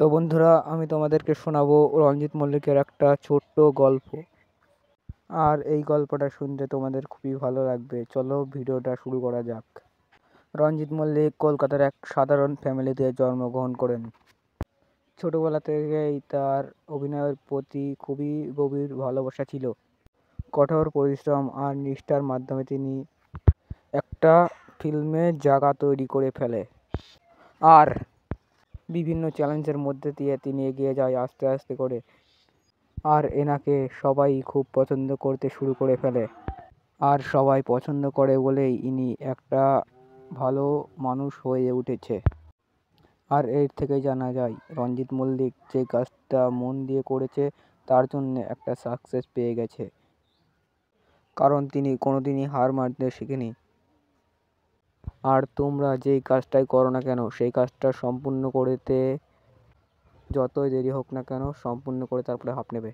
তো বন্ধুরা, আমি তোমাদেরকে শোনাবো রঞ্জিত মল্লিকের একটা ছোট্ট গল্প। আর এই গল্পটা শুনতে তোমাদের খুবই ভালো লাগবে। চলো ভিডিওটা শুরু করা যাক। রঞ্জিত মল্লিক কলকাতার এক সাধারণ ফ্যামিলিতে জন্মগ্রহণ করেন। ছোটবেলা থেকেই তার অভিনয়ের প্রতি খুবই গভীর ভালোবাসা ছিল। কঠোর পরিশ্রম আর নিষ্ঠার মাধ্যমে তিনি একটা ফিল্মে জায়গা তৈরি করে ফেলে। আর বিভিন্ন চ্যালেঞ্জের মধ্যে দিয়ে তিনি এগিয়ে যায় আস্তে আস্তে করে। আর এনাকে সবাই খুব পছন্দ করতে শুরু করে ফেলে। আর সবাই পছন্দ করে বলেই ইনি একটা ভালো মানুষ হয়ে উঠেছে। আর এর থেকে জানা যায় রঞ্জিত মল্লিক যে কাজটা মন দিয়ে করেছে তার জন্য একটা সাকসেস পেয়ে গেছে। কারণ তিনি কোনোদিনই হার মানতে শেখেনি। আর তোমরা যেই কাজটাই করো না কেন সেই কাজটা সম্পূর্ণ করতে যতই দেরি হোক না কেন সম্পূর্ণ করে তারপরে হাঁপ নেবে।